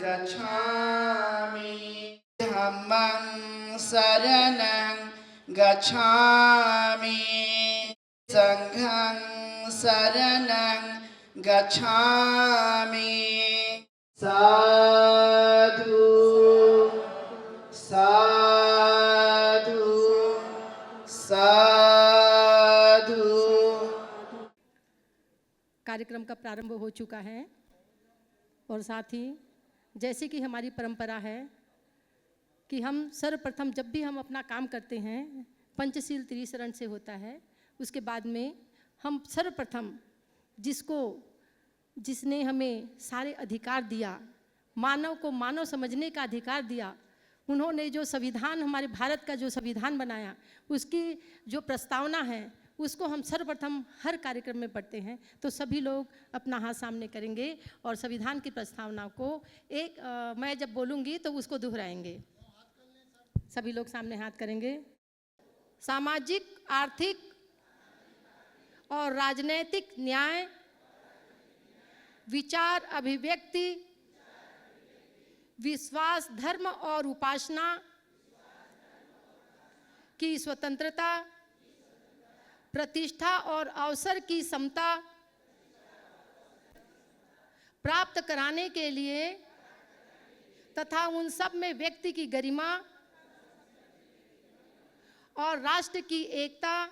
गच्छामि धम्मं शरणं गच्छामि संघं शरणं गच्छामि साधु साधु साधु। कार्यक्रम का प्रारंभ हो चुका है और साथ ही जैसे कि हमारी परंपरा है कि हम सर्वप्रथम जब भी हम अपना काम करते हैं पंचशील त्रिशरण से होता है। उसके बाद में हम सर्वप्रथम जिसने हमें सारे अधिकार दिया, मानव को मानव समझने का अधिकार दिया, उन्होंने जो संविधान हमारे भारत का जो संविधान बनाया उसकी जो प्रस्तावना है उसको हम सर्वप्रथम हर कार्यक्रम में पढ़ते हैं। तो सभी लोग अपना हाथ सामने करेंगे और संविधान की प्रस्तावना को मैं जब बोलूँगी तो उसको दोहराएंगे। सभी लोग सामने हाथ करेंगे। सामाजिक, आर्थिक और राजनैतिक न्याय, विचार, अभिव्यक्ति, विश्वास, धर्म और उपासना की स्वतंत्रता, प्रतिष्ठा और अवसर की समता प्राप्त कराने के लिए तथा उन सब में व्यक्ति की गरिमा और राष्ट्र की एकता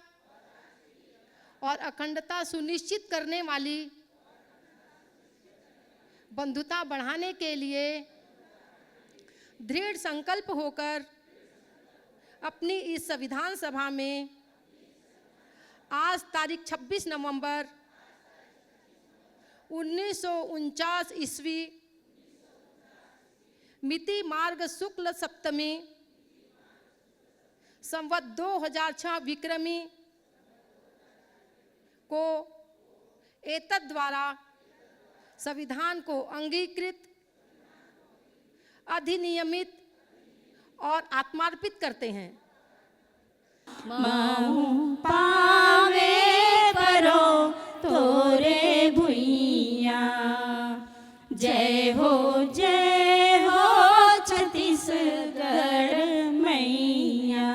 और अखंडता सुनिश्चित करने वाली बंधुता बढ़ाने के लिए दृढ़ संकल्प होकर अपनी इस संविधान सभा में आज तारीख 26 नवंबर 1949 ईस्वी मिति मार्ग शुक्ल सप्तमी संवत 2006 विक्रमी को एतद् द्वारा संविधान को अंगीकृत, अधिनियमित और आत्मार्पित करते हैं। पावे परो तोरे भुइया, जय हो छत्तीसगढ़ मैया।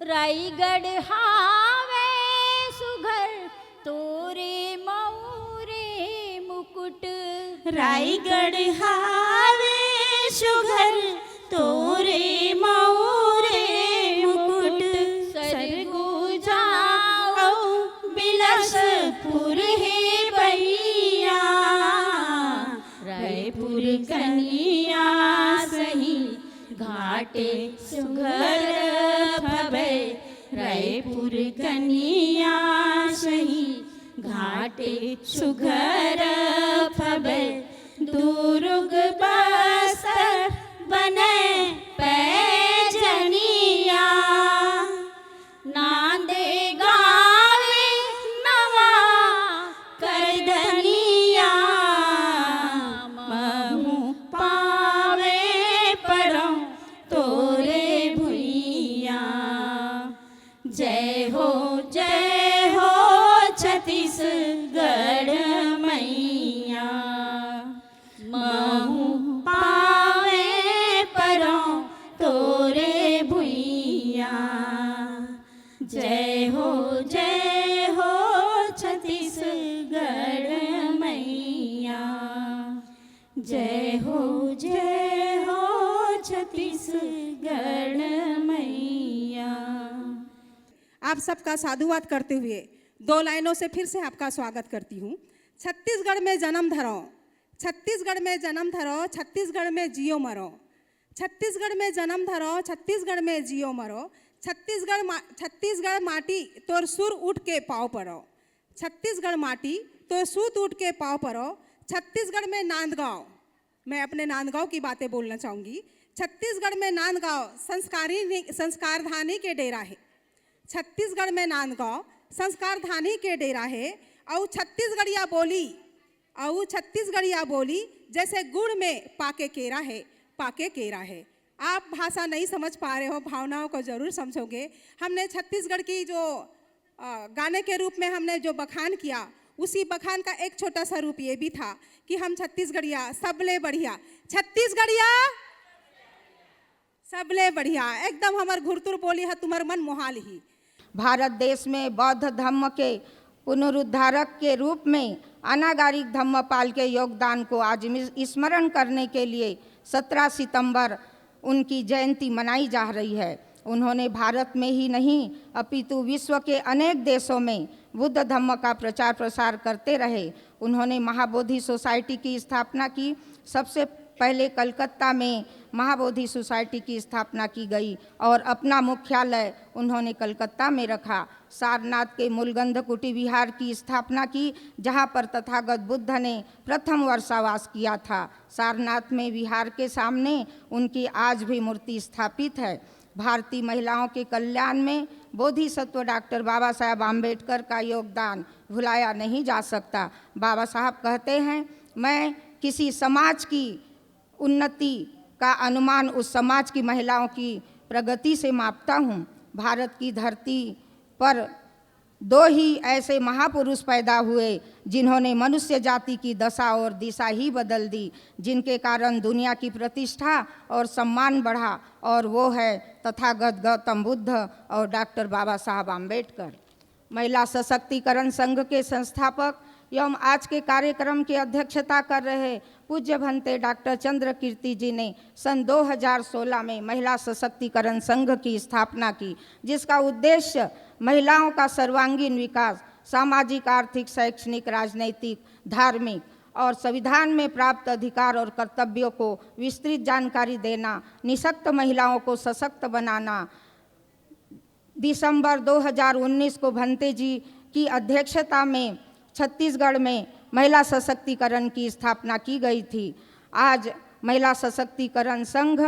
रायगढ़ हावे सुघर तोरे मऊरे मुकुट, रायगढ़ हावे सुघर तोरे मऊरे मुकुट। सरगु जाओ बिलासपुर हे भैया, रायपुर कनिया सही घाटे सुघर भवे। रायपुर कनिया सही घाटे सुघर भवे। दुर्ग बस्तर बने पैजनिया, नांदे गावे नवा करधनिया। महू पावे परम तोरे भुइया, जय हो छत्तीसगढ़ मैया। महू पावे परम तोरे भुइया, जय हो छत्तीसगढ़ मैया। जय हो छत्तीसगढ़ मैया। आप सबका साधुवाद करते हुए 2 लाइनों से फिर से आपका स्वागत करती हूँ। छत्तीसगढ़ में जन्म धरो, छत्तीसगढ़ में जन्म धरो, छत्तीसगढ़ में जियो मरो। छत्तीसगढ़ में जन्म धरो, छत्तीसगढ़ में जियो मरो। छत्तीसगढ़ माटी तोर सुर उठ के पाँव पड़ो। छत्तीसगढ़ माटी तोर सूत उठ के पाँव पड़ो। छत्तीसगढ़ में नांदगांव, मैं अपने नांदगांव की बातें बोलना चाहूँगी। छत्तीसगढ़ में नांदगांव संस्कारधानी के डेरा है। छत्तीसगढ़ में नांदगांव संस्कारधानी के डेरा है। और छत्तीसगढ़िया बोली जैसे गुड़ में पाके केरा है। आप भाषा नहीं समझ पा रहे हो, भावनाओं को ज़रूर समझोगे। हमने छत्तीसगढ़ की जो गाने के रूप में हमने जो बखान किया उसी बखान का एक छोटा सा रूप ये भी था कि हम छत्तीसगढ़िया सबले बढ़िया, छत्तीसगढ़िया सबले बढ़िया, एकदम हमार घुरतुर बोली है तुम्हार मन मोहाल ही। भारत देश में बौद्ध धर्म के पुनरुद्धारक के रूप में अनागारिक धम्मपाल के योगदान को आज स्मरण करने के लिए 17 सितंबर उनकी जयंती मनाई जा रही है। उन्होंने भारत में ही नहीं अपितु विश्व के अनेक देशों में बुद्ध धम्म का प्रचार प्रसार करते रहे। उन्होंने महाबोधि सोसाइटी की स्थापना की। सबसे पहले कलकत्ता में महाबोधि सोसाइटी की स्थापना की गई और अपना मुख्यालय उन्होंने कलकत्ता में रखा। सारनाथ के मूलगंधकुटी विहार की स्थापना की, जहां पर तथागत बुद्ध ने प्रथम वर्षावास किया था। सारनाथ में विहार के सामने उनकी आज भी मूर्ति स्थापित है। भारतीय महिलाओं के कल्याण में बोधिसत्व डॉक्टर बाबा साहब आम्बेडकर का योगदान भुलाया नहीं जा सकता। बाबा साहब कहते हैं, मैं किसी समाज की उन्नति का अनुमान उस समाज की महिलाओं की प्रगति से मापता हूँ। भारत की धरती पर 2 ही ऐसे महापुरुष पैदा हुए जिन्होंने मनुष्य जाति की दशा और दिशा ही बदल दी, जिनके कारण दुनिया की प्रतिष्ठा और सम्मान बढ़ा, और वो है तथागत गौतम बुद्ध और डॉक्टर बाबा साहब आम्बेडकर। महिला सशक्तिकरण संघ के संस्थापक एवं आज के कार्यक्रम की अध्यक्षता कर रहे पूज्य भंते डॉक्टर चंद्र कीर्ति जी ने सन 2016 में महिला सशक्तिकरण संघ की स्थापना की, जिसका उद्देश्य महिलाओं का सर्वांगीण विकास, सामाजिक, आर्थिक, शैक्षणिक, राजनैतिक, धार्मिक और संविधान में प्राप्त अधिकार और कर्तव्यों को विस्तृत जानकारी देना, निःशक्त महिलाओं को सशक्त बनाना। दिसंबर 2019 को भंते जी की अध्यक्षता में छत्तीसगढ़ में महिला सशक्तिकरण की स्थापना की गई थी। आज महिला सशक्तिकरण संघ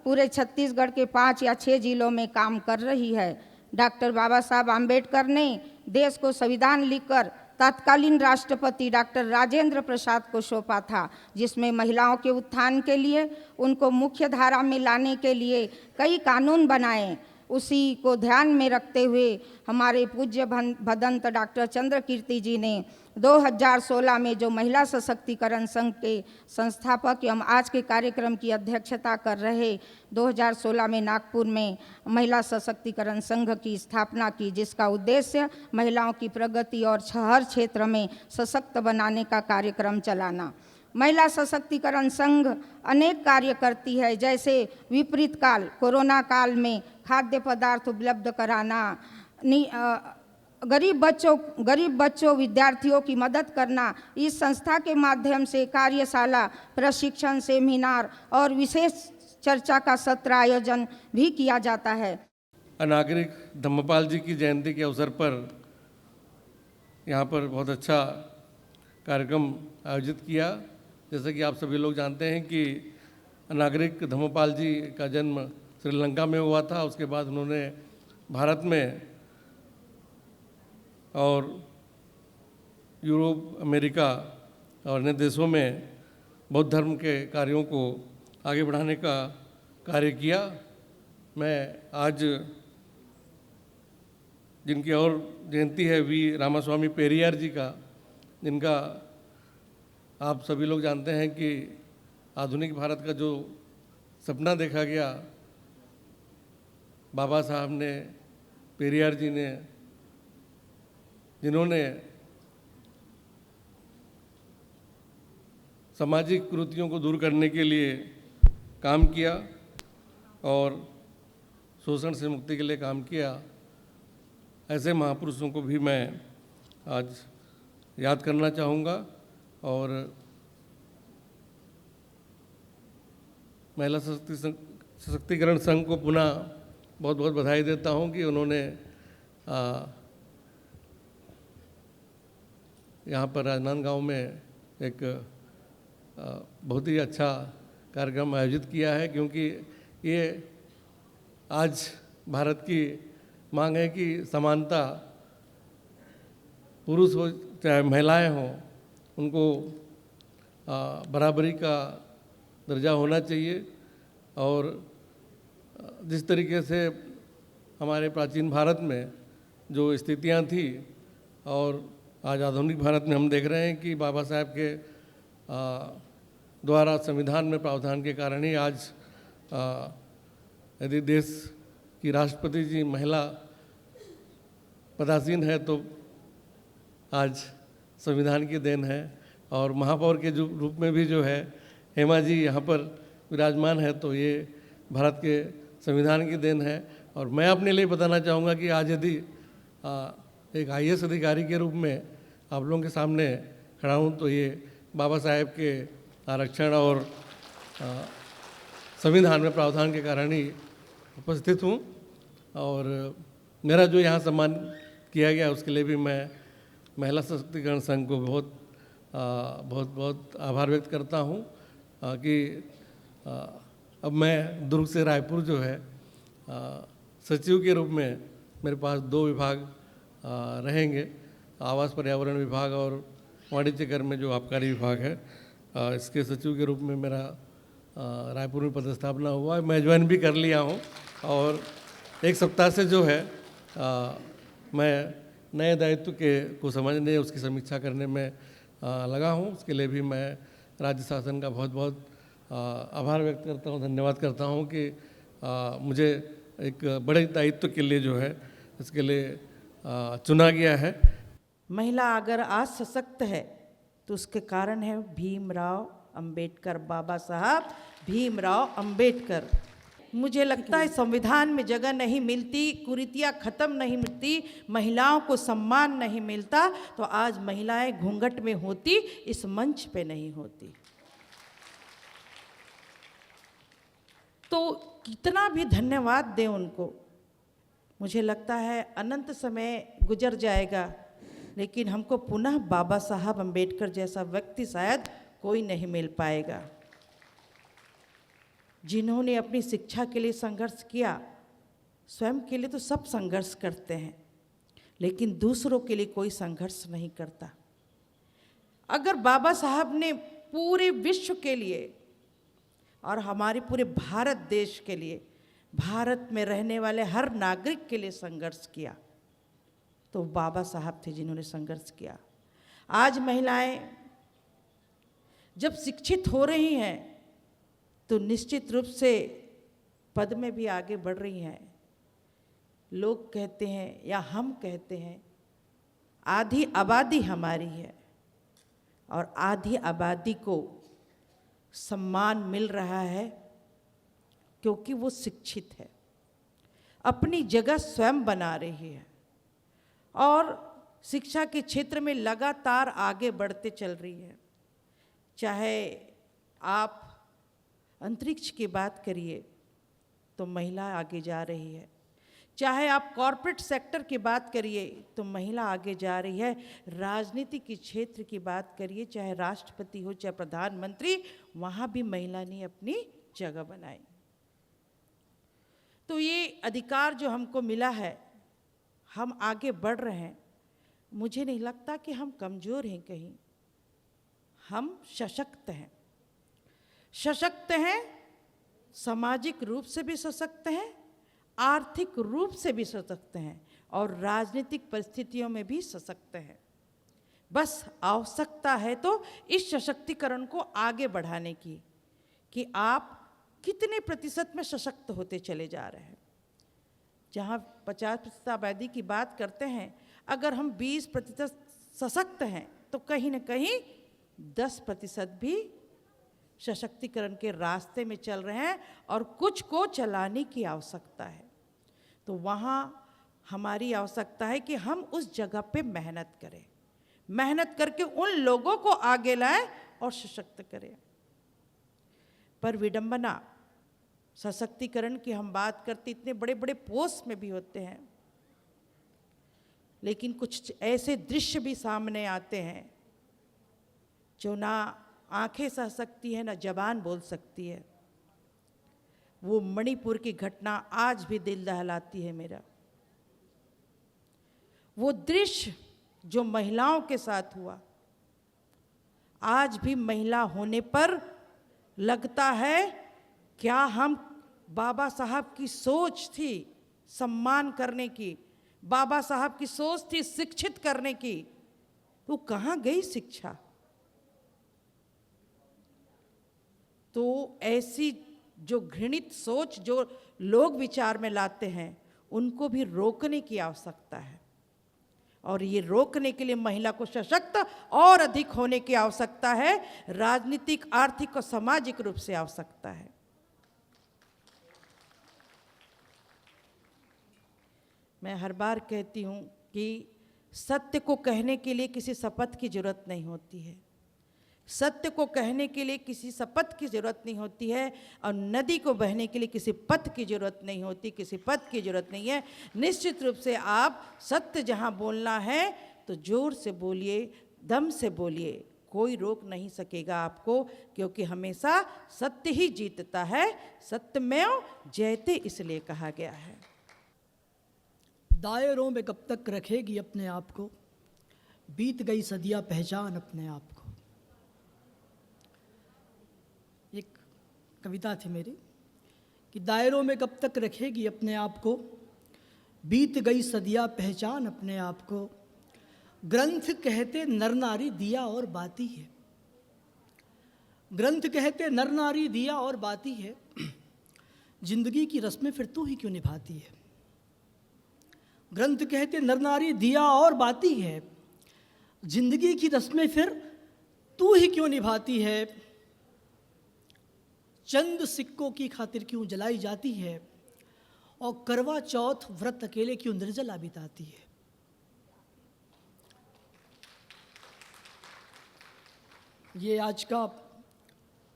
पूरे छत्तीसगढ़ के 5 या 6 जिलों में काम कर रही है। डॉक्टर बाबा साहब आम्बेडकर ने देश को संविधान लिखकर तत्कालीन राष्ट्रपति डॉक्टर राजेंद्र प्रसाद को सौंपा था, जिसमें महिलाओं के उत्थान के लिए, उनको मुख्य धारा में लाने के लिए कई कानून बनाए। उसी को ध्यान में रखते हुए हमारे पूज्य भदंत डॉक्टर चंद्र कीर्ति जी ने 2016 में जो महिला सशक्तिकरण संघ के संस्थापक एवं आज के कार्यक्रम की अध्यक्षता कर रहे 2016 में नागपुर में महिला सशक्तिकरण संघ की स्थापना की, जिसका उद्देश्य महिलाओं की प्रगति और हर क्षेत्र में सशक्त बनाने का कार्यक्रम चलाना। महिला सशक्तिकरण संघ अनेक कार्य करती है, जैसे विपरीत काल, कोरोना काल में खाद्य पदार्थ उपलब्ध कराना, गरीब बच्चों विद्यार्थियों की मदद करना। इस संस्था के माध्यम से कार्यशाला, प्रशिक्षण, सेमिनार और विशेष चर्चा का सत्र आयोजन भी किया जाता है। अनागरिक धम्मपाल जी की जयंती के अवसर पर यहाँ पर बहुत अच्छा कार्यक्रम आयोजित किया। जैसे कि आप सभी लोग जानते हैं कि अनागरिक धम्मपाल जी का जन्म श्रीलंका में हुआ था। उसके बाद उन्होंने भारत में और यूरोप, अमेरिका और अन्य देशों में बौद्ध धर्म के कार्यों को आगे बढ़ाने का कार्य किया। मैं आज जिनकी और जयंती है वी रामास्वामी पेरियार जी का, जिनका आप सभी लोग जानते हैं कि आधुनिक भारत का जो सपना देखा गया, बाबा साहब ने, पेरियार जी ने, जिन्होंने सामाजिक कुरीतियों को दूर करने के लिए काम किया और शोषण से मुक्ति के लिए काम किया, ऐसे महापुरुषों को भी मैं आज याद करना चाहूँगा। और महिला सशक्तिकरण संघ को पुनः बहुत बहुत बधाई देता हूँ कि उन्होंने यहाँ पर राजनांदगांव में एक बहुत ही अच्छा कार्यक्रम आयोजित किया है, क्योंकि ये आज भारत की मांग है कि समानता, पुरुष हो चाहे महिलाएं हों, उनको बराबरी का दर्जा होना चाहिए। और जिस तरीके से हमारे प्राचीन भारत में जो स्थितियां थी और आज आधुनिक भारत में हम देख रहे हैं कि बाबा साहब के द्वारा संविधान में प्रावधान के कारण ही आज यदि देश की राष्ट्रपति जी महिला पदासीन है तो आज संविधान की देन है। और महापौर के जो रूप में भी जो है हेमा जी यहाँ पर विराजमान है तो ये भारत के संविधान की देन है। और मैं अपने लिए बताना चाहूँगा कि आज यदि एक IAS अधिकारी के रूप में आप लोगों के सामने खड़ा हूँ तो ये बाबा साहेब के आरक्षण और संविधान में प्रावधान के कारण ही उपस्थित हूँ। और मेरा जो यहाँ सम्मान किया गया उसके लिए भी मैं महिला सशक्तिकरण संघ को बहुत बहुत आभार व्यक्त करता हूँ कि अब मैं दुर्ग से रायपुर जो है सचिव के रूप में मेरे पास 2 विभाग रहेंगे, आवास पर्यावरण विभाग और वाणिज्य कर में जो आबकारी विभाग है इसके सचिव के रूप में मेरा रायपुर में पदस्थापना हुआ है। मैं ज्वाइन भी कर लिया हूँ और 1 सप्ताह से जो है मैं नए दायित्व को समझने उसकी समीक्षा करने में लगा हूँ। उसके लिए भी मैं राज्य शासन का बहुत बहुत आभार व्यक्त करता हूँ, धन्यवाद करता हूँ कि मुझे एक बड़े दायित्व के लिए जो है इसके लिए चुना गया है। महिला अगर आज सशक्त है तो उसके कारण है भीमराव अंबेडकर, बाबा साहब भीमराव अंबेडकर। मुझे लगता है संविधान में जगह नहीं मिलती, कुरीतियाँ खत्म नहीं मिलती, महिलाओं को सम्मान नहीं मिलता तो आज महिलाएं घूंघट में होती, इस मंच पे नहीं होती। तो कितना भी धन्यवाद दें उनको, मुझे लगता है अनंत समय गुजर जाएगा लेकिन हमको पुनः बाबा साहब अंबेडकर जैसा व्यक्ति शायद कोई नहीं मिल पाएगा, जिन्होंने अपनी शिक्षा के लिए संघर्ष किया। स्वयं के लिए तो सब संघर्ष करते हैं लेकिन दूसरों के लिए कोई संघर्ष नहीं करता। अगर बाबा साहब ने पूरे विश्व के लिए और हमारे पूरे भारत देश के लिए, भारत में रहने वाले हर नागरिक के लिए संघर्ष किया तो बाबा साहब थे जिन्होंने संघर्ष किया। आज महिलाएं जब शिक्षित हो रही हैं तो निश्चित रूप से पद में भी आगे बढ़ रही हैं। लोग कहते हैं या हम कहते हैं आधी आबादी हमारी है और आधी आबादी को सम्मान मिल रहा है क्योंकि वो शिक्षित है, अपनी जगह स्वयं बना रही है और शिक्षा के क्षेत्र में लगातार आगे बढ़ते चल रही है। चाहे आप अंतरिक्ष की बात करिए तो महिला आगे जा रही है, चाहे आप कॉरपोरेट सेक्टर की बात करिए तो महिला आगे जा रही है, राजनीति के क्षेत्र की बात करिए चाहे राष्ट्रपति हो चाहे प्रधानमंत्री, वहाँ भी महिला ने अपनी जगह बनाई। तो ये अधिकार जो हमको मिला है, हम आगे बढ़ रहे हैं। मुझे नहीं लगता कि हम कमज़ोर हैं कहीं, हम सशक्त हैं। सशक्त हैं, सामाजिक रूप से भी सशक्त हैं, आर्थिक रूप से भी सशक्त हैं और राजनीतिक परिस्थितियों में भी सशक्त हैं। बस आवश्यकता है तो इस सशक्तिकरण को आगे बढ़ाने की कि आप कितने प्रतिशत में सशक्त होते चले जा रहे हैं। जहाँ 50% आबादी की बात करते हैं, अगर हम 20% सशक्त हैं तो कहीं ना कहीं 10% भी सशक्तिकरण के रास्ते में चल रहे हैं और कुछ को चलाने की आवश्यकता है। तो वहाँ हमारी आवश्यकता है कि हम उस जगह पे मेहनत करें, मेहनत करके उन लोगों को आगे लाएं और सशक्त करें। पर विडंबना, सशक्तिकरण की हम बात करते इतने बड़े बड़े पोस्ट में भी होते हैं लेकिन कुछ ऐसे दृश्य भी सामने आते हैं जो ना आंखें सह सकती है ना जबान बोल सकती है। वो मणिपुर की घटना आज भी दिल दहलाती है मेरा। वो दृश्य जो महिलाओं के साथ हुआ, आज भी महिला होने पर लगता है क्या हम बाबा साहब की सोच थी सम्मान करने की, बाबा साहब की सोच थी शिक्षित करने की, तो कहाँ गई शिक्षा? तो ऐसी जो घृणित सोच जो लोग विचार में लाते हैं, उनको भी रोकने की आवश्यकता है। और ये रोकने के लिए महिला को सशक्त और अधिक होने की आवश्यकता है, राजनीतिक, आर्थिक और सामाजिक रूप से आवश्यकता है। मैं हर बार कहती हूँ कि सत्य को कहने के लिए किसी शपथ की जरूरत नहीं होती है, सत्य को कहने के लिए किसी शपथ की जरूरत नहीं होती है, और नदी को बहने के लिए किसी पथ की जरूरत नहीं होती, किसी पथ की जरूरत नहीं है। निश्चित रूप से आप सत्य जहाँ बोलना है तो जोर से बोलिए, दम से बोलिए, कोई रोक नहीं सकेगा आपको, क्योंकि हमेशा सत्य ही जीतता है। सत्यमेव जयते इसलिए कहा गया है। दायरों में कब तक रखेगी अपने आप को, बीत गई सदियां पहचान अपने आप को। एक कविता थी मेरी कि दायरों में कब तक रखेगी अपने आप को, बीत गई सदियां पहचान अपने आप को। ग्रंथ कहते नर नारी दिया और बाती है, ग्रंथ कहते नर नारी दिया और बाती है, जिंदगी की रस्में फिर तू ही क्यों निभाती है। ग्रंथ कहते नर नारी दिया और बाती है, जिंदगी की रस्में फिर तू ही क्यों निभाती है। चंद सिक्कों की खातिर क्यों जलाई जाती है, और करवा चौथ व्रत अकेले क्यों निर्जला बिताती है। ये आज का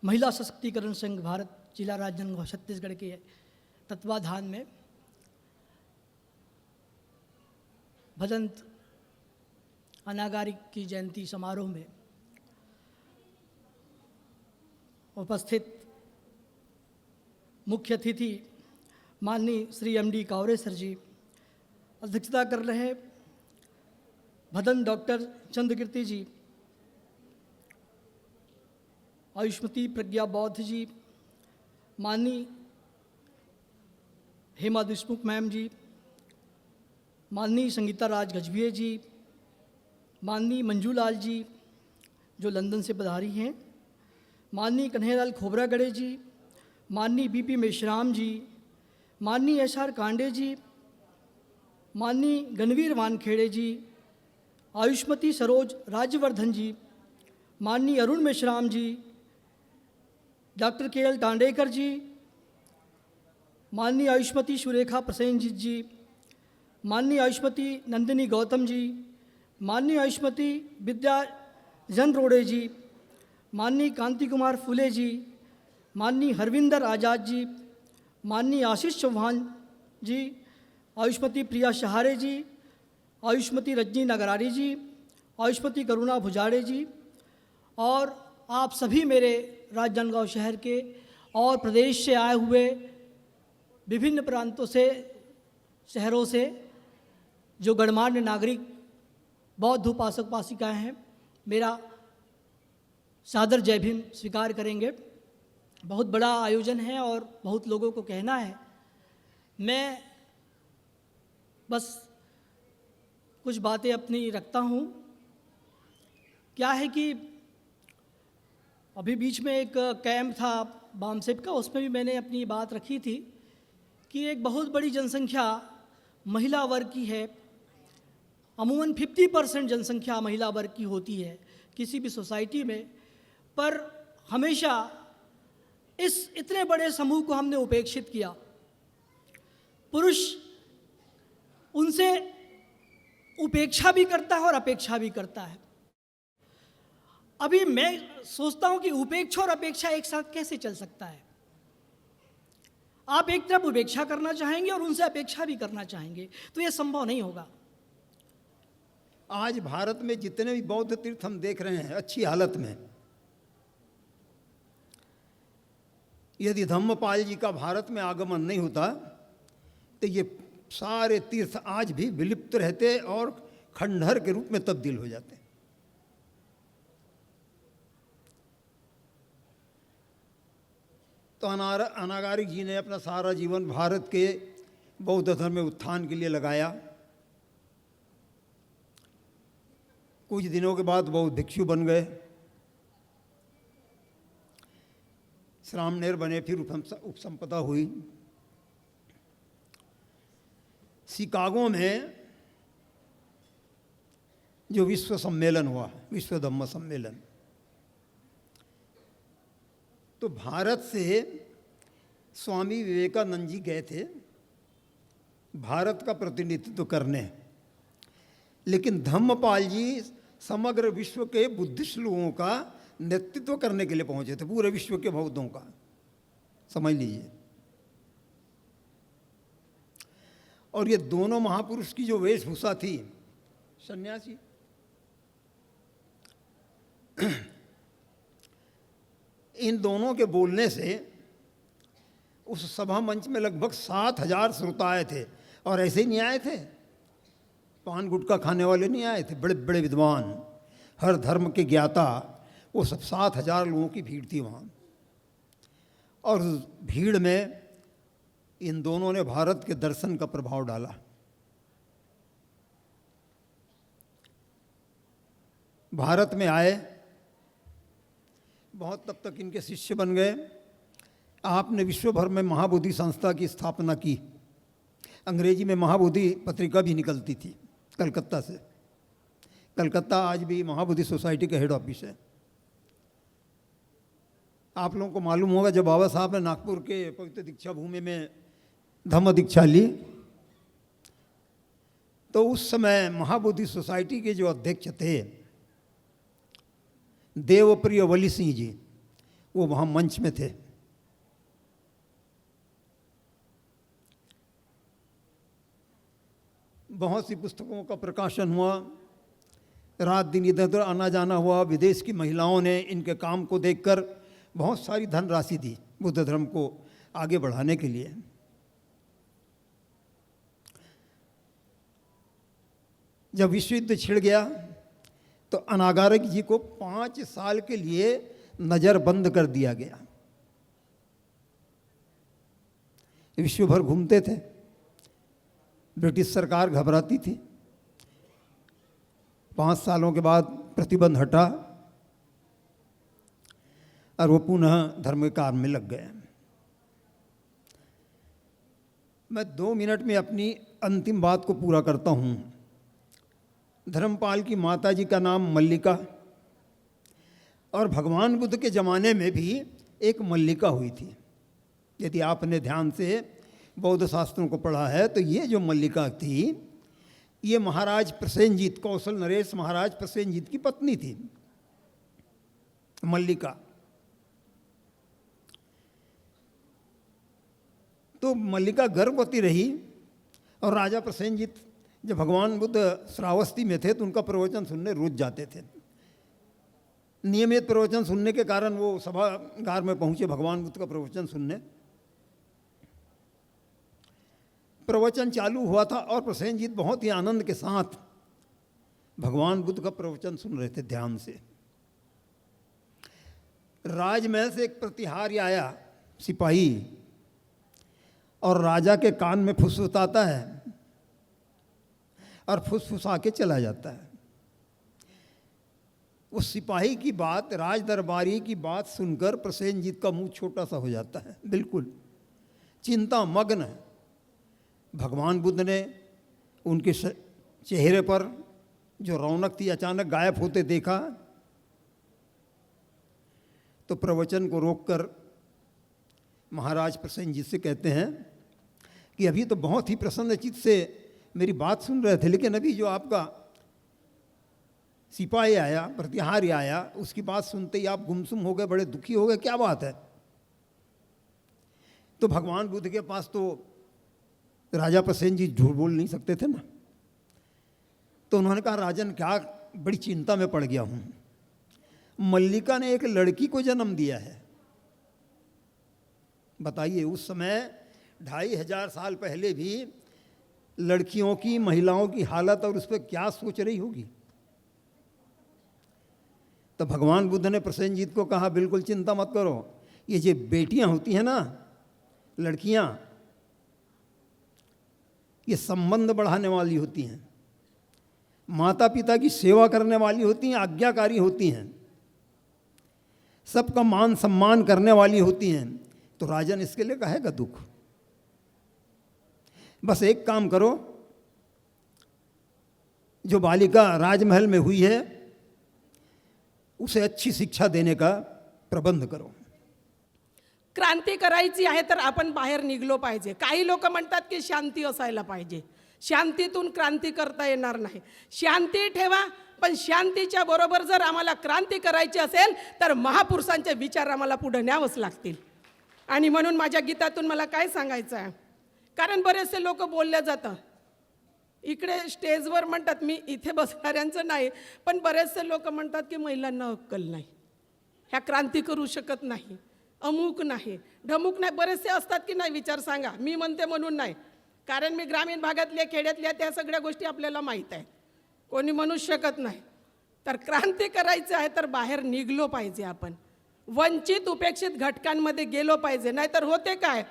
महिला सशक्तिकरण संघ भारत जिला राजनांदगांव छत्तीसगढ़ के तत्वाधान में भदंत अनागारिक की जयंती समारोह में उपस्थित मुख्य अतिथि माननीय श्री एमडी कावरे सर जी अध्यक्षता कर रहे, भदंत डॉक्टर चंद्रकीर्ति जी, आयुष्मती प्रज्ञा बौद्ध जी, माननीय हेमा देशमुख मैम जी, माननीय संगीता राज गजभिये जी, माननीय मंजूलाल जी जो लंदन से पधारी हैं, माननीय कन्हैयालाल खोबरागढ़े जी, माननीय बीपी मेश्राम जी, माननीय एसआर कांडे जी, माननीय गणवीर वानखेड़े जी, आयुष्मती सरोज राज्यवर्धन जी, माननीय अरुण मेश्राम जी, डॉक्टर केएल टांडेकर जी, माननीय आयुष्मती सुरेखा प्रसेनजीत जी, माननीय आयुष्मती नंदिनी गौतम जी, माननीय आयुष्मती विद्या जन रोड़े जी, माननीय कांति कुमार फुले जी, माननीय हरविंदर आज़ाद जी, माननीय आशीष चौहान जी, आयुष्मती प्रिया शहारे जी, आयुष्मती रजनी नगरारी जी, आयुष्मती करुणा भुजाड़े जी, और आप सभी मेरे राजनांदगांव शहर के और प्रदेश से आए हुए विभिन्न प्रांतों से, शहरों से जो गणमान्य नागरिक बौद्ध उपासक उपासिकाएँ हैं, मेरा सादर जय भीम स्वीकार करेंगे। बहुत बड़ा आयोजन है और बहुत लोगों को कहना है। मैं बस कुछ बातें अपनी रखता हूँ। क्या है कि अभी बीच में एक कैंप था बामसेप का, उसमें भी मैंने अपनी बात रखी थी कि एक बहुत बड़ी जनसंख्या महिला वर्ग की है। अमूमन 50% जनसंख्या महिला वर्ग की होती है किसी भी सोसाइटी में, पर हमेशा इस इतने बड़े समूह को हमने उपेक्षित किया। पुरुष उनसे उपेक्षा भी करता है और अपेक्षा भी करता है। अभी मैं सोचता हूं कि उपेक्षा और अपेक्षा एक साथ कैसे चल सकता है। आप एक तरफ उपेक्षा करना चाहेंगे और उनसे अपेक्षा भी करना चाहेंगे, तो यह संभव नहीं होगा। आज भारत में जितने भी बौद्ध तीर्थ हम देख रहे हैं अच्छी हालत में, यदि धम्मपाल जी का भारत में आगमन नहीं होता तो ये सारे तीर्थ आज भी विलुप्त रहते और खंडहर के रूप में तब्दील हो जाते। तो अनागारिक जी ने अपना सारा जीवन भारत के बौद्ध धर्म में उत्थान के लिए लगाया। कुछ दिनों के बाद बहुत भिक्षु बन गए, श्रामणेर बने, फिर उपसंपदा हुई। शिकागो में जो विश्व सम्मेलन हुआ, विश्व धम्म सम्मेलन, तो भारत से स्वामी विवेकानंद जी गए थे भारत का प्रतिनिधित्व करने, लेकिन धम्मपाल जी समग्र विश्व के बुद्धिस्ट लोगों का नेतृत्व करने के लिए पहुंचे थे, पूरे विश्व के बौद्धों का, समझ लीजिए। और ये दोनों महापुरुष की जो वेशभूषा थी, सन्यासी, इन दोनों के बोलने से उस सभा मंच में लगभग 7,000 श्रोता आए थे। और ऐसे ही नहीं आए थे, पान गुटखा खाने वाले नहीं आए थे, बड़े बड़े विद्वान, हर धर्म के ज्ञाता, वो सब 7,000 लोगों की भीड़ थी वहाँ। और उस भीड़ में इन दोनों ने भारत के दर्शन का प्रभाव डाला। भारत में आए, बहुत तब तक इनके शिष्य बन गए। आपने विश्व भर में महाबोधि संस्था की स्थापना की। अंग्रेजी में महाबोधि पत्रिका भी निकलती थी कलकत्ता से। कलकत्ता आज भी महाबोधि सोसाइटी का हेड ऑफिस है। आप लोगों को मालूम होगा, जब बाबा साहब ने नागपुर के पवित्र दीक्षा भूमि में धम्म दीक्षा ली, तो उस समय महाबोधि सोसाइटी के जो अध्यक्ष थे देवप्रिय वली सिंह जी, वो वहाँ मंच में थे। बहुत सी पुस्तकों का प्रकाशन हुआ, रात दिन इधर उधर आना जाना हुआ। विदेश की महिलाओं ने इनके काम को देखकर बहुत सारी धनराशि दी बुद्ध धर्म को आगे बढ़ाने के लिए। जब विश्व युद्ध छिड़ गया तो अनागारिक जी को 5 साल के लिए नज़र बंद कर दिया गया। विश्व भर घूमते थे, ब्रिटिश सरकार घबराती थी। 5 सालों के बाद प्रतिबंध हटा और वो पुनः धर्म के कार्य में लग गए। मैं 2 मिनट में अपनी अंतिम बात को पूरा करता हूँ। धर्मपाल की माता जी का नाम मल्लिका, और भगवान बुद्ध के ज़माने में भी एक मल्लिका हुई थी। यदि आपने ध्यान से बौद्ध शास्त्रों को पढ़ा है तो ये जो मल्लिका थी, ये महाराज प्रसेनजीत, कौशल नरेश महाराज प्रसेनजीत की पत्नी थी मल्लिका। तो मल्लिका गर्भवती रही और राजा प्रसेनजीत जब भगवान बुद्ध श्रावस्ती में थे तो उनका प्रवचन सुनने रोज जाते थे। नियमित प्रवचन सुनने के कारण वो सभागार में पहुंचे भगवान बुद्ध का प्रवचन सुनने। प्रवचन चालू हुआ था और प्रसेनजीत बहुत ही आनंद के साथ भगवान बुद्ध का प्रवचन सुन रहे थे ध्यान से। राजमहल से एक प्रतिहारी आया, सिपाही, और राजा के कान में फुसफुसाता है और फुसफुसा के चला जाता है। उस सिपाही की बात, राज दरबारी की बात सुनकर प्रसेनजीत का मुंह छोटा सा हो जाता है, बिल्कुल चिंता मग्न है। भगवान बुद्ध ने उनके चेहरे पर जो रौनक थी अचानक गायब होते देखा, तो प्रवचन को रोककर महाराज प्रसेनजीत से कहते हैं कि अभी तो बहुत ही प्रसन्न चित्त से मेरी बात सुन रहे थे, लेकिन अभी जो आपका सिपाही आया, प्रतिहारी आया, उसकी बात सुनते ही आप गुमसुम हो गए, बड़े दुखी हो गए, क्या बात है? तो भगवान बुद्ध के पास तो राजा प्रसेनजीत झूठ बोल नहीं सकते थे ना, तो उन्होंने कहा, राजन क्या बड़ी चिंता में पड़ गया हूँ। मल्लिका ने एक लड़की को जन्म दिया है। बताइए, उस समय 2500 साल पहले भी लड़कियों की, महिलाओं की हालत और उस पर क्या सोच रही होगी। तो भगवान बुद्ध ने प्रसेनजीत को कहा, बिल्कुल चिंता मत करो, ये जो बेटियां होती हैं ना, लड़कियां, ये संबंध बढ़ाने वाली होती हैं, माता पिता की सेवा करने वाली होती हैं, आज्ञाकारी होती हैं, सबका मान सम्मान करने वाली होती हैं, तो राजन इसके लिए कहेगा दुख। बस एक काम करो, जो बालिका राजमहल में हुई है उसे अच्छी शिक्षा देने का प्रबंध करो। क्रांती करायची आहे तर आपण बाहेर निघलो पाहिजे। काही लोक म्हणतात की शांती असायला पाहिजे, शांतीतून क्रांती करता येणार नाही। शांती ठेवा, पण शांतीच्या बरोबर जर आम्हाला क्रांती करायची असेल तर महापुरुषांचे विचार आम्हाला पुढे न्यावंच लागतील। आणि म्हणून माझ्या गीतातून मला काय सांगायचं आहे, कारण बरेचसे लोक बोलले जातात इकडे स्टेजवर म्हणतात, मी इथे बसणाऱ्यांचं नाही, पण बरेचसे लोक म्हणतात की महिलांना अक्कल नाही, ह्या क्रांती करू शकत नाही, अमुक नाही, ढमुक नाही। बरेचसे असतात की नाही, विचार सांगा, मी म्हणते म्हणून नाही, कारण मी ग्रामीण भागातल्या खेड्यातल्या त्या सगळ्या गोष्टी आपल्याला माहीत आहे, कोणी म्हणू शकत नाही। तर क्रांती करायचं आहे तर बाहेर निघलो पाहिजे, आपण वंचित उपेक्षित घटकांमध्ये गेलो पाहिजे। नाहीतर होते काय,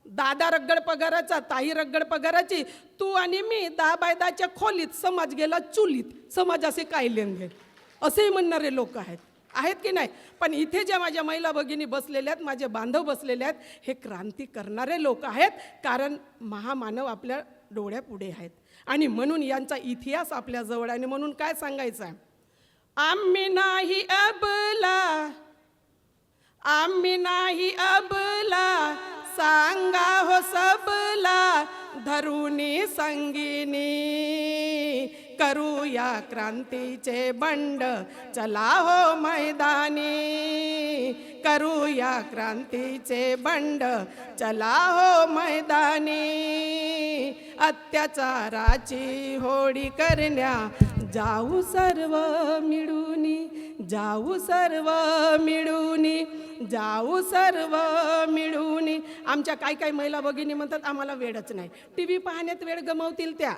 दादा रगड पगाराचा, ताई रगड पगाराची, तू आणि मी 10 बाय 10च्या खोलीत, समाज गेला चुलीत, समाजाचे काय लेनदेन, असेही म्हणणारे लोक आहेत की नाही। पण इथे ज्या माझ्या महिला भगिनी बसलेल्या आहेत, माझे बांधव बसलेले आहेत, हे क्रांती करणारे लोक आहेत, कारण महामानव आपल्या डोळ्यापुढे आहेत आणि म्हणून यांचा इतिहास आपल्या जवळ आहे। आणि म्हणून काय सांगायचं आहे, आम्ही नाही अबला, आम्ही नाही अबला, सांगा हो सबला, धरुनी संगीनी, करूया क्रांतीचे बंड, चला हो मैदानी, करूया क्रांतीचे बंड, चला हो मैदानी, अत्याचाराची होळी करण्या, जाऊ सर्व मिळूनी, जाऊ सर्व मिळूनी, जाऊ सर्व मिळूनी। आमच्या काही महिला भगिनी म्हणतात आम्हाला वेळच नाही, टीव्ही पाहण्यात वेळ गमावतील त्या,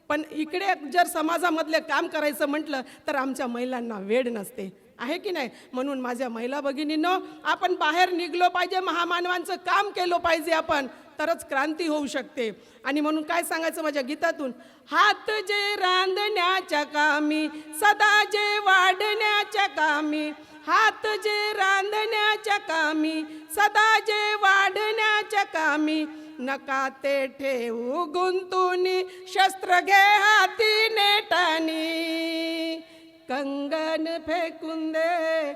पण इकडे जर समाजामधले काम करायचं म्हटलं तर आमच्या महिलांना वेळ नसते, आहे की नाही। म्हणून माझ्या महिला भगिनींनो, आपण बाहेर निघलो पाहिजे, महामानवांचं काम केलं पाहिजे आपण, तरच क्रांती होऊ शकते। आणि म्हणून काय सांगायचं माझ्या गीतातून, हात जे रांधण्याच्या कामी, सदा जे वाढण्याच्या कामी, हात जे रांधण्याच्या कामी, सदा जे वाढण्याच्या कामी, नका ते ठेवू गुंतुनी, शस्त्र घे हाती नेटानी, कंगन फेकून दे,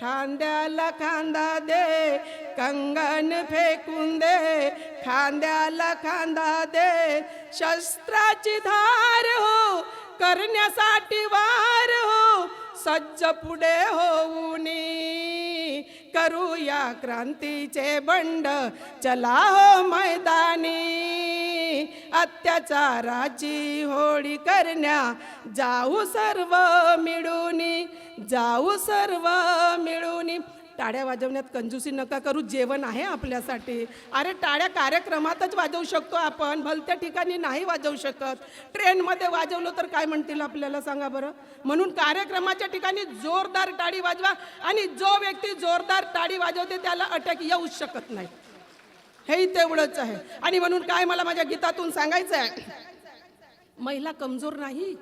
खांद्याला खांदा दे, कंगन फेकून दे, खांद्याला खांदा दे, शस्त्राची धार हो, करण्यासाठी वार हो, सज्ज पुढे होऊनी, करूया क्रांतीचे बंड, चला हो मैदानी, अत्याचाराची होळी करण्या, जाऊ सर्व मिळूनी, जाऊ सर्व मिळूनी। टाळ्या वाजवण्यात कंजूसी नका करू, जेवण आहे आपल्यासाठी। अरे टाळ्या कार्यक्रमातच वाजवू शकतो आपण, भलत्या ठिकाणी नाही वाजवू शकत। ट्रेनमध्ये वाजवलं तर काय म्हणतील आपल्याला सांगा बरं। म्हणून कार्यक्रमाच्या ठिकाणी जोरदार टाळी वाजवा, आणि जो व्यक्ती जोरदार टाळी वाजवते त्याला अटॅक येऊ शकत नाही, हेही तेवढंच आहे। आणि म्हणून काय मला माझ्या गीतातून सांगायचं आहे, महिला कमजोर नाही,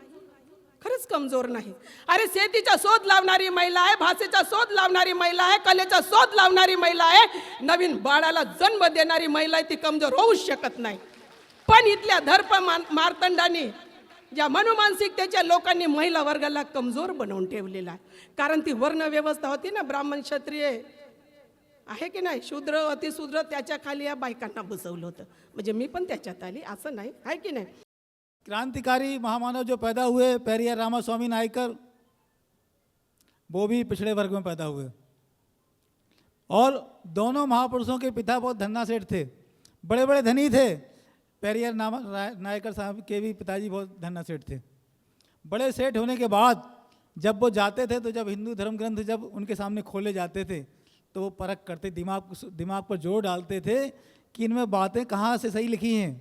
खरंच कमजोर नाही। अरे शेतीचा शोध लावणारी महिला आहे, भाषेचा शोध लावणारी महिला आहे, कलेचा शोध लावणारी महिला आहे, नवीन बाळाला जन्म देणारी महिला आहे, ती कमजोर होऊ शकत नाही। पण इथल्या धर्प मार्तंडांनी, ज्या मनुमानसिकतेच्या लोकांनी महिला वर्गाला कमजोर बनवून ठेवलेला आहे, कारण ती वर्ण व्यवस्था होती ना, ब्राह्मण क्षत्रिय आहे की नाही, शूद्र अतिशूद्र, त्याच्या खाली या बायकांना बसवलं होतं, म्हणजे मी पण त्याच्यात आली असं नाही, आहे की नाही। क्रांतिकारी महामानव जो पैदा हुए पेरियार रामास्वामी नायकर, वो भी पिछड़े वर्ग में पैदा हुए, और दोनों महापुरुषों के पिता बहुत धन्ना सेठ थे, बड़े बड़े धनी थे। पेरियार नायकर साहब के भी पिताजी बहुत धन्ना सेठ थे। बड़े सेठ होने के बाद जब वो जाते थे, तो जब हिंदू धर्म ग्रंथ जब उनके सामने खोले जाते थे तो वो परख करते, दिमाग पर जोर डालते थे कि इनमें बातें कहाँ से सही लिखी हैं,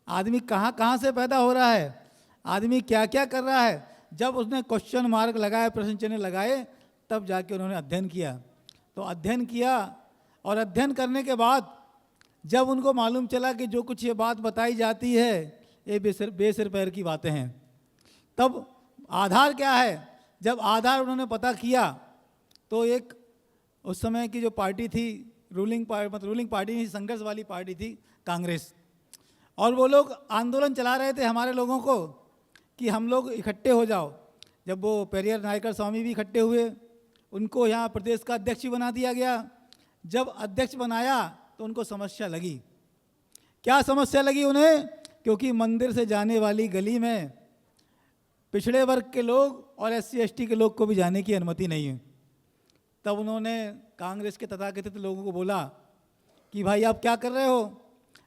आदमी कहाँ कहाँ से पैदा हो रहा है, आदमी क्या क्या कर रहा है। जब उसने क्वेश्चन मार्क लगाए, प्रश्न चिन्ह लगाए, तब जाके उन्होंने अध्ययन किया। तो अध्ययन किया, और अध्ययन करने के बाद जब उनको मालूम चला कि जो कुछ ये बात बताई जाती है ये बेसिर पैर की बातें हैं, तब आधार क्या है, जब आधार उन्होंने पता किया तो एक उस समय की जो पार्टी थी रूलिंग पार्टी नहीं, संघर्ष वाली पार्टी थी कांग्रेस, और वो लोग आंदोलन चला रहे थे हमारे लोगों को कि हम लोग इकट्ठे हो जाओ। जब वो पेरियर नायकर स्वामी भी इकट्ठे हुए, उनको यहाँ प्रदेश का अध्यक्ष भी बना दिया गया। जब अध्यक्ष बनाया तो उनको समस्या लगी। क्या समस्या लगी उन्हें? क्योंकि मंदिर से जाने वाली गली में पिछड़े वर्ग के लोग और SC ST के लोग को भी जाने की अनुमति नहीं है। तब उन्होंने कांग्रेस के तथाकथित लोगों को बोला कि भाई आप क्या कर रहे हो,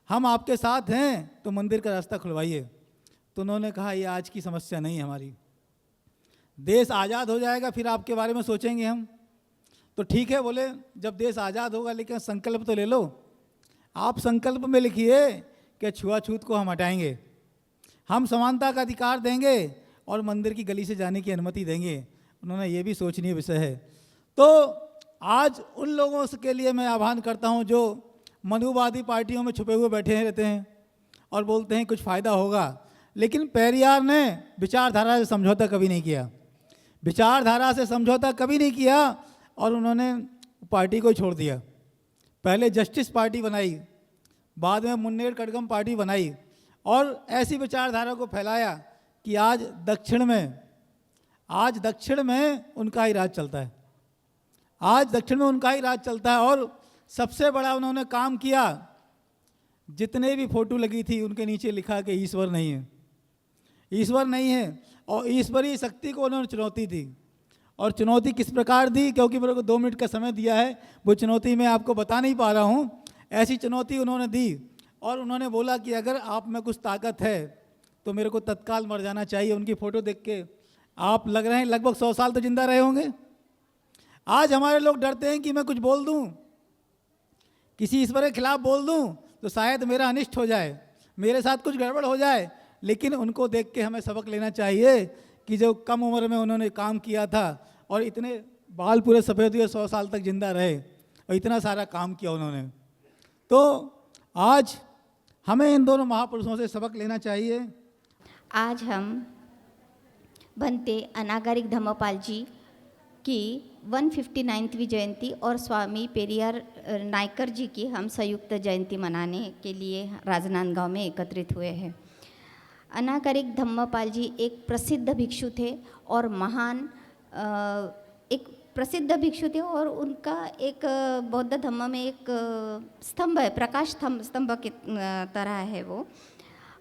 हम आपके साथ हैं तो मंदिर का रास्ता खुलवाइए। तो उन्होंने कहा ये आज की समस्या नहीं है हमारी, देश आज़ाद हो जाएगा फिर आपके बारे में सोचेंगे हम। तो ठीक है बोले, जब देश आज़ाद होगा लेकिन संकल्प तो ले लो। आप संकल्प में लिखिए कि छुआछूत को हम हटाएंगे, हम समानता का अधिकार देंगे और मंदिर की गली से जाने की अनुमति देंगे। उन्होंने ये भी सोचनीय विषय है। तो आज उन लोगों के लिए मैं आह्वान करता हूँ जो मनुवादी पार्टियों में छुपे हुए बैठे रहते हैं और बोलते हैं कुछ फ़ायदा होगा, लेकिन पेरियार ने विचारधारा से समझौता कभी नहीं किया, विचारधारा से समझौता कभी नहीं किया और उन्होंने पार्टी को छोड़ दिया। पहले जस्टिस पार्टी बनाई, बाद में मुन्नेर कड़गम पार्टी बनाई और ऐसी विचारधारा को फैलाया कि आज दक्षिण में उनका ही राज चलता है। आज दक्षिण में उनका ही राज चलता है। और सबसे बड़ा उन्होंने काम किया, जितने भी फोटो लगी थी उनके नीचे लिखा कि ईश्वर नहीं है, ईश्वर नहीं है। और ईश्वरीय शक्ति को उन्होंने चुनौती दी। और चुनौती किस प्रकार दी, क्योंकि मेरे को 2 मिनट का समय दिया है, वो चुनौती मैं आपको बता नहीं पा रहा हूँ। ऐसी चुनौती उन्होंने दी और उन्होंने बोला कि अगर आप में कुछ ताकत है तो मेरे को तत्काल मर जाना चाहिए। उनकी फ़ोटो देख के आप लग रहे हैं लगभग 100 साल तो जिंदा रहे होंगे। आज हमारे लोग डरते हैं कि मैं कुछ बोल दूं, किसी ईश्वर के खिलाफ बोल दूं तो शायद मेरा अनिष्ट हो जाए, मेरे साथ कुछ गड़बड़ हो जाए। लेकिन उनको देख के हमें सबक लेना चाहिए कि जो कम उम्र में उन्होंने काम किया था और इतने बाल पूरे सफ़ेद हुए 100 साल तक जिंदा रहे और इतना सारा काम किया उन्होंने। तो आज हमें इन दोनों महापुरुषों से सबक लेना चाहिए। आज हम बनते अनागारिक धम्मपाल जी की 159वीं जयंती और स्वामी पेरियार नायकर जी की हम संयुक्त जयंती मनाने के लिए राजनांदगांव में एकत्रित हुए हैं। अनागारिक धम्मपाल जी एक प्रसिद्ध भिक्षु थे और महान एक प्रसिद्ध भिक्षु थे और उनका एक बौद्ध धम्म में एक स्तंभ है, प्रकाश स्तंभ की तरह है वो।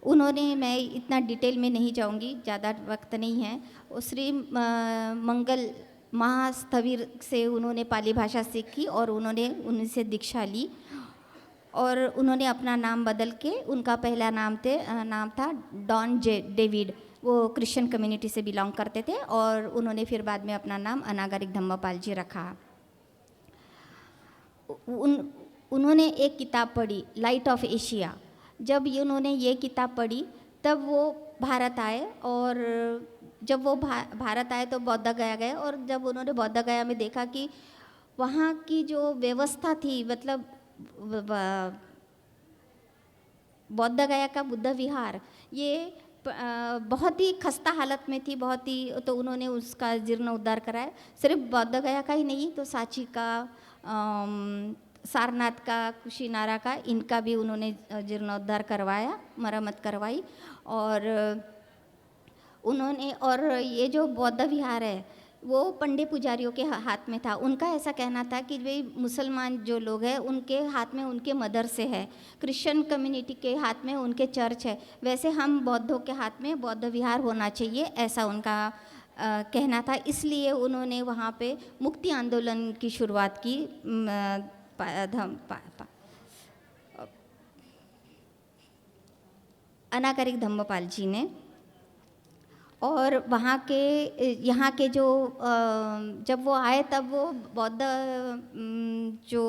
उन्होंने, मैं इतना डिटेल में नहीं जाऊंगी, ज़्यादा वक्त नहीं है। श्री मंगल महास्थविर से उन्होंने पाली भाषा सीखी और उन्होंने उनसे दीक्षा ली और उन्होंने अपना नाम बदल के, उनका पहला नाम था डॉन डेविड, वो क्रिश्चियन कम्युनिटी से बिलोंग करते थे और उन्होंने फिर बाद में अपना नाम अनागारिक धम्मपाल जी रखा। उन्होंने एक किताब पढ़ी, लाइट ऑफ एशिया। जब उन्होंने ये किताब पढ़ी तब वो भारत आए और जब वो भारत आए तो बौद्ध गया गए और जब उन्होंने बौद्ध गया में देखा कि वहाँ की जो व्यवस्था थी, मतलब बौद्ध गया का बुद्ध विहार ये बहुत ही खस्ता हालत में थी, बहुत ही, तो उन्होंने उसका जीर्णोद्धार कराया। सिर्फ बौद्ध गया का ही नहीं तो सांची का, सारनाथ का, कुशीनारा का, इनका भी उन्होंने जीर्णोद्धार करवाया, मरम्मत करवाई। और उन्होंने, और ये जो बौद्ध विहार है वो पंडे पुजारियों के हाथ में था। उनका ऐसा कहना था कि भाई मुसलमान जो लोग हैं उनके हाथ में उनके मदरसे है, क्रिश्चियन कम्युनिटी के हाथ में उनके चर्च है, वैसे हम बौद्धों के हाथ में बौद्ध विहार होना चाहिए, ऐसा उनका कहना था। इसलिए उन्होंने वहाँ पे मुक्ति आंदोलन की शुरुआत की अनागारिक धम्मपाल जी ने। और वहाँ के, यहाँ के जो जब वो आए तब वो बौद्ध जो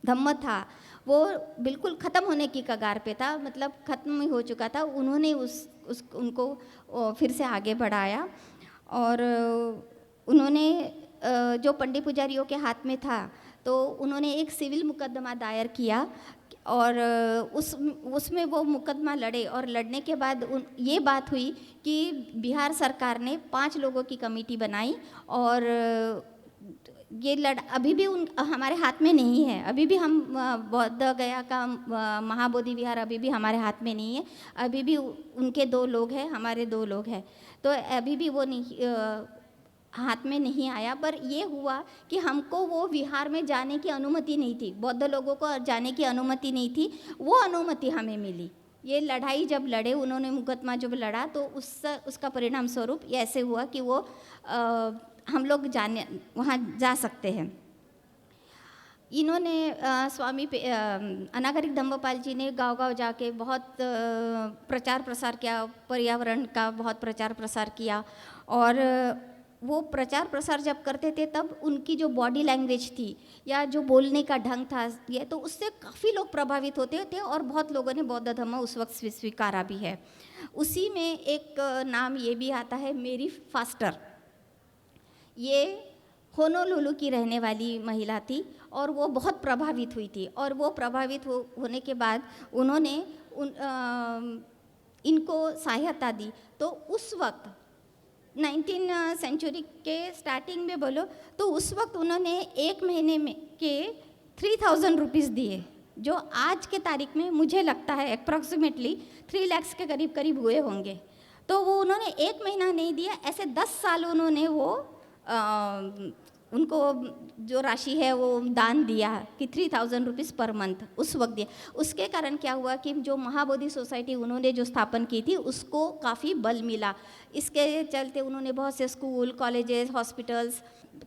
धम्म था वो बिल्कुल ख़त्म होने की कगार पे था, मतलब ख़त्म ही हो चुका था। उन्होंने उनको फिर से आगे बढ़ाया और उन्होंने जो पंडित पुजारियों के हाथ में था तो उन्होंने एक सिविल मुकदमा दायर किया और उसमें वो मुकदमा लड़े और लड़ने के बाद ये बात हुई कि बिहार सरकार ने 5 लोगों की कमेटी बनाई और ये अभी भी हमारे हाथ में नहीं है। अभी भी हम बौद्ध गया का महाबोधि विहार अभी भी हमारे हाथ में नहीं है। अभी भी उनके 2 लोग हैं, हमारे 2 लोग हैं, तो अभी भी वो नहीं हाथ में नहीं आया। पर ये हुआ कि हमको वो विहार में जाने की अनुमति नहीं थी, बौद्ध लोगों को जाने की अनुमति नहीं थी, वो अनुमति हमें मिली। ये लड़ाई जब लड़े, उन्होंने मुकदमा जब लड़ा, तो उसका परिणाम स्वरूप ये ऐसे हुआ कि वो हम लोग वहाँ जा सकते हैं। इन्होंने स्वामी अनागरिक धम्मपाल जी ने गांव-गांव जाके बहुत प्रचार प्रसार किया, पर्यावरण का बहुत प्रचार प्रसार किया। और वो प्रचार प्रसार जब करते थे तब उनकी जो बॉडी लैंग्वेज थी या जो बोलने का ढंग था, ये तो उससे काफ़ी लोग प्रभावित होते थे और बहुत लोगों ने बौद्ध धर्म उस वक्त स्वीकारा भी है। उसी में एक नाम ये भी आता है मेरी फास्टर। ये होनोलुलु की रहने वाली महिला थी और वो बहुत प्रभावित हुई थी। और वो प्रभावित होने के बाद उन्होंने इनको सहायता दी। तो उस वक्त 19वीं सेंचुरी के स्टार्टिंग में बोलो तो उस वक्त उन्होंने 1 महीने में के 3000 रुपीज़ दिए, जो आज के तारीख में मुझे लगता है अप्रॉक्सीमेटली 3 लाख के करीब हुए होंगे। तो वो उन्होंने 1 महीना नहीं दिया, ऐसे 10 साल उन्होंने वो उनको जो राशि है वो दान दिया कि 3000 रुपीज़ पर मंथ उस वक्त दिया। उसके कारण क्या हुआ कि जो महाबोधि सोसाइटी उन्होंने जो स्थापन की थी उसको काफ़ी बल मिला। इसके चलते उन्होंने बहुत से स्कूल, कॉलेजेस, हॉस्पिटल्स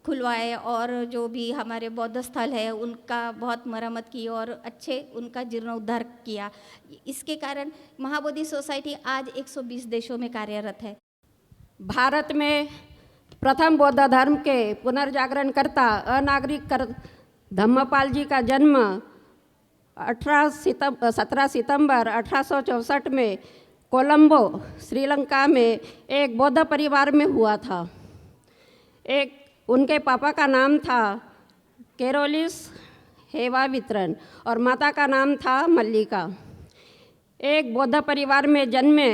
खुलवाए और जो भी हमारे बौद्ध स्थल है उनका बहुत मरम्मत की और अच्छे उनका जीर्णोद्धार किया। इसके कारण महाबोधि सोसाइटी आज 120 देशों में कार्यरत है। भारत में प्रथम बौद्ध धर्म के पुनर्जागरण करता अनागरिक धम्मपाल जी का जन्म 17 सितंबर 1864 में कोलंबो, श्रीलंका में एक बौद्ध परिवार में हुआ था। उनके पापा का नाम था केरोलिस हेवावित्रन और माता का नाम था मल्लिका। एक बौद्ध परिवार में जन्मे